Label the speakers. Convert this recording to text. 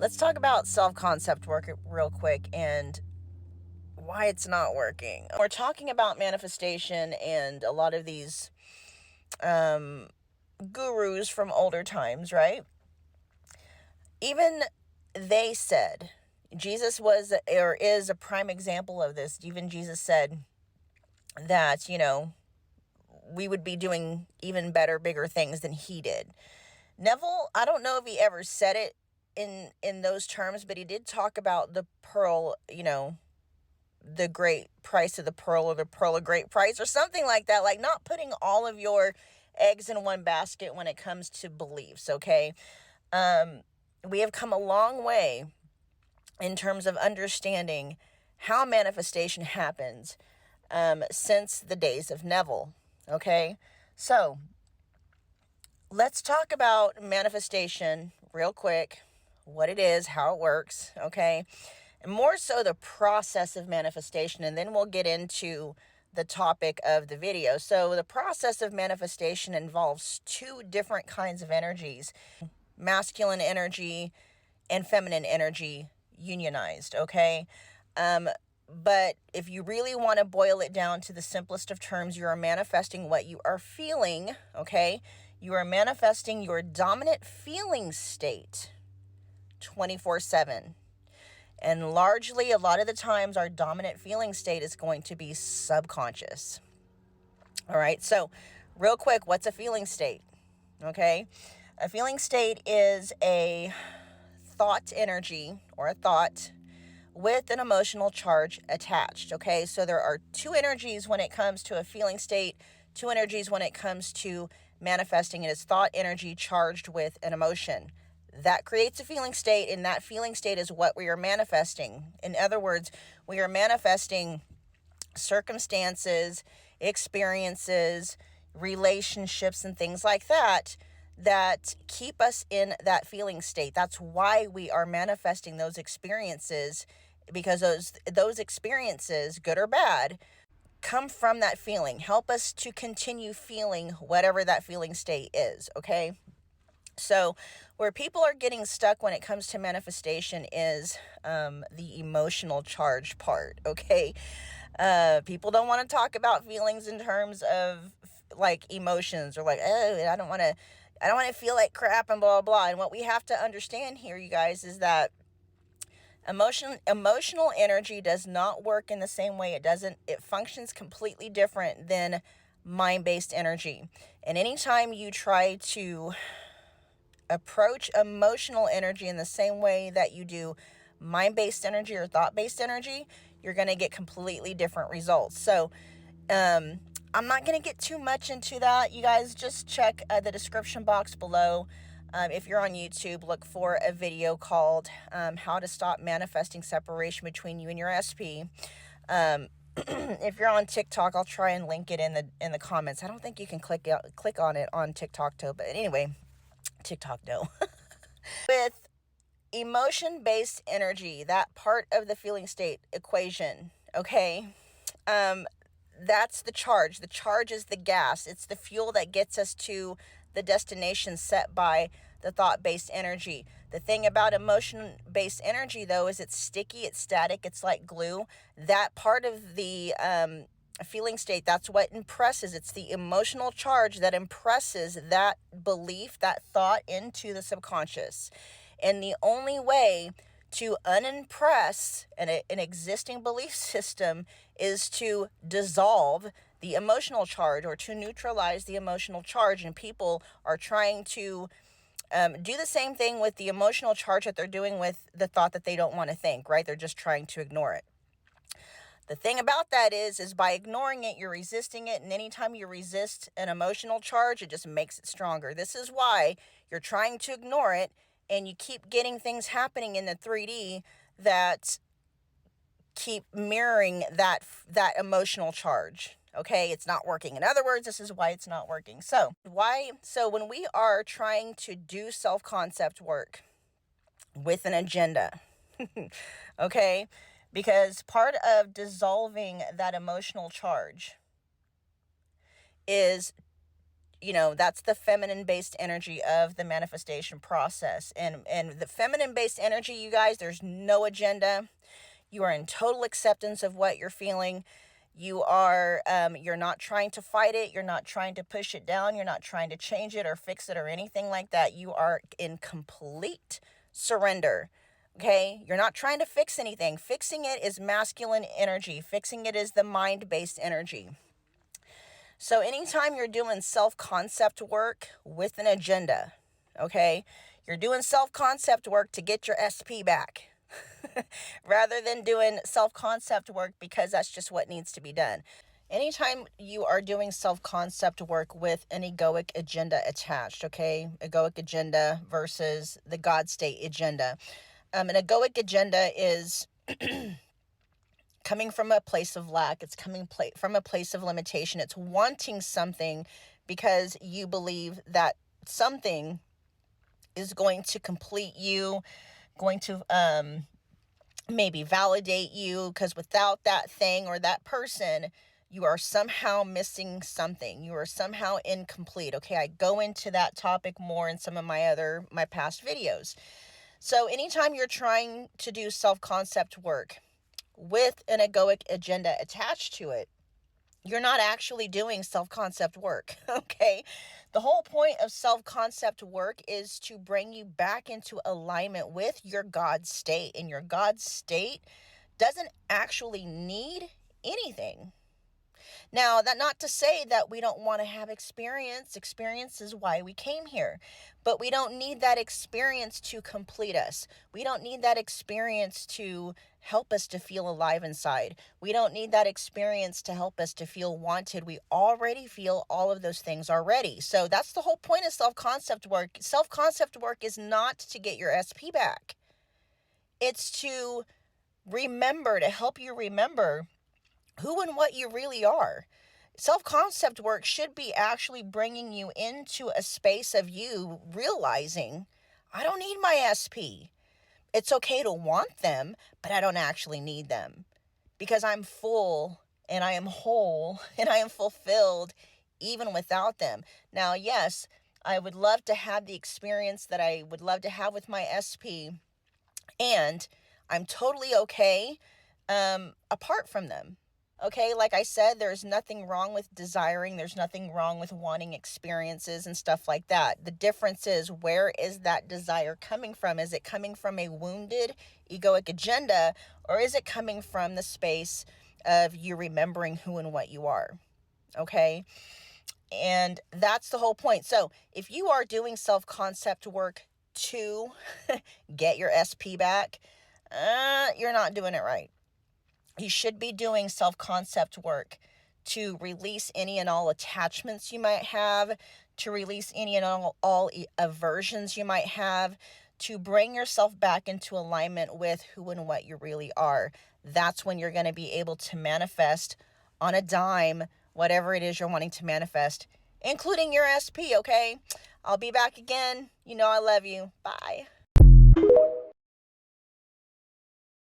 Speaker 1: Let's talk about self-concept work real quick and why it's not working. We're talking about manifestation and a lot of these gurus from older times, right? Even they said, Jesus was or is a prime example of this. Even Jesus said that, we would be doing even better, bigger things than he did. Neville, I don't know if he ever said it in those terms, but he did talk about the pearl, the great price of the pearl, or the pearl of great price, or something like that. Like, not putting all of your eggs in one basket when it comes to beliefs. Okay. We have come a long way in terms of understanding how manifestation happens, since the days of Neville. Okay. So let's talk about manifestation real quick, what it is, how it works, okay? And more so the process of manifestation, and then we'll get into the topic of the video. So the process of manifestation involves two different kinds of energies: masculine energy and feminine energy unionized, okay? But if you really want to boil it down to the simplest of terms, you are manifesting what you are feeling, okay? You are manifesting your dominant feeling state 24/7. And largely, a lot of the times, our dominant feeling state is going to be subconscious. All right, so real quick, what's a feeling state? Okay, a feeling state is a thought energy or a thought with an emotional charge attached. Okay, so there are two energies when it comes to a feeling state, two energies when it comes to manifesting. It is thought energy charged with an emotion. That creates a feeling state, and that feeling state is what we are manifesting. In other words, we are manifesting circumstances, experiences, relationships, and things like that that keep us in that feeling state. That's why we are manifesting those experiences, because those experiences, good or bad, come from that feeling. Help us to continue feeling whatever that feeling state is, okay? So where people are getting stuck when it comes to manifestation is the emotional charge part, okay? People don't want to talk about feelings in terms of like emotions, or like, oh, I don't want to feel like crap and blah, blah, blah. And what we have to understand here, you guys, is that emotional energy does not work in the same way. It functions completely different than mind-based energy. And anytime you try to approach emotional energy in the same way that you do mind-based energy or thought-based energy, you're going to get completely different results. So I'm not going to get too much into that. You guys just check the description box below. If you're on YouTube, look for a video called How to Stop Manifesting Separation Between You and Your SP. If you're on TikTok, I'll try and link it in the comments. I don't think you can click on it on TikTok though, but anyway, TikTok no. With emotion-based energy, that part of the feeling state equation, okay? That's the charge. The charge is the gas. It's the fuel that gets us to the destination set by the thought-based energy. The thing about emotion-based energy, though, is it's sticky, it's static, it's like glue. That part of the feeling state, that's what impresses. It's the emotional charge that impresses that belief, that thought into the subconscious. And the only way to unimpress an existing belief system is to dissolve the emotional charge, or to neutralize the emotional charge. And people are trying to do the same thing with the emotional charge that they're doing with the thought that they don't want to think, right? They're just trying to ignore it. The thing about that is by ignoring it, you're resisting it. And anytime you resist an emotional charge, it just makes it stronger. This is why you're trying to ignore it, and you keep getting things happening in the 3D that keep mirroring that emotional charge. Okay, it's not working. In other words, this is why it's not working. So when we are trying to do self-concept work with an agenda, okay, because part of dissolving that emotional charge is that's the feminine based energy of the manifestation process. And the feminine based energy, you guys, there's no agenda. You are in total acceptance of what you're feeling. You're not trying to fight it. You're not trying to push it down. You're not trying to change it or fix it or anything like that. You are in complete surrender. Okay? You're not trying to fix anything. Fixing it is masculine energy. Fixing it is the mind-based energy. So anytime you're doing self-concept work with an agenda, okay, you're doing self-concept work to get your SP back rather than doing self-concept work because that's just what needs to be done. Anytime you are doing self-concept work with an egoic agenda attached, okay, egoic agenda versus the God state agenda. An egoic agenda is coming from a place of lack. It's coming from a place of limitation. It's wanting something because you believe that something is going to complete you, going to maybe validate you, because without that thing or that person, you are somehow missing something. You are somehow incomplete. Okay, I go into that topic more in some of my past videos. So anytime you're trying to do self-concept work with an egoic agenda attached to it, you're not actually doing self-concept work, okay? The whole point of self-concept work is to bring you back into alignment with your God state. And your God state doesn't actually need anything. Now, that not to say that we don't want to have experience. Experience is why we came here. But we don't need that experience to complete us. We don't need that experience to help us to feel alive inside. We don't need that experience to help us to feel wanted. We already feel all of those things already. So that's the whole point of self-concept work. Self-concept work is not to get your SP back. It's to help you remember who and what you really are. Self-concept work should be actually bringing you into a space of you realizing, I don't need my SP. It's okay to want them, but I don't actually need them because I'm full and I am whole and I am fulfilled even without them. Now, yes, I would love to have the experience that I would love to have with my SP, and I'm totally okay apart from them. Okay, like I said, there's nothing wrong with desiring. There's nothing wrong with wanting experiences and stuff like that. The difference is, where is that desire coming from? Is it coming from a wounded egoic agenda, or is it coming from the space of you remembering who and what you are? Okay, and that's the whole point. So if you are doing self-concept work to get your SP back, you're not doing it right. You should be doing self-concept work to release any and all attachments you might have, to release any and all aversions you might have, to bring yourself back into alignment with who and what you really are. That's when you're going to be able to manifest on a dime whatever it is you're wanting to manifest, including your SP, okay? I'll be back again. You know I love you. Bye.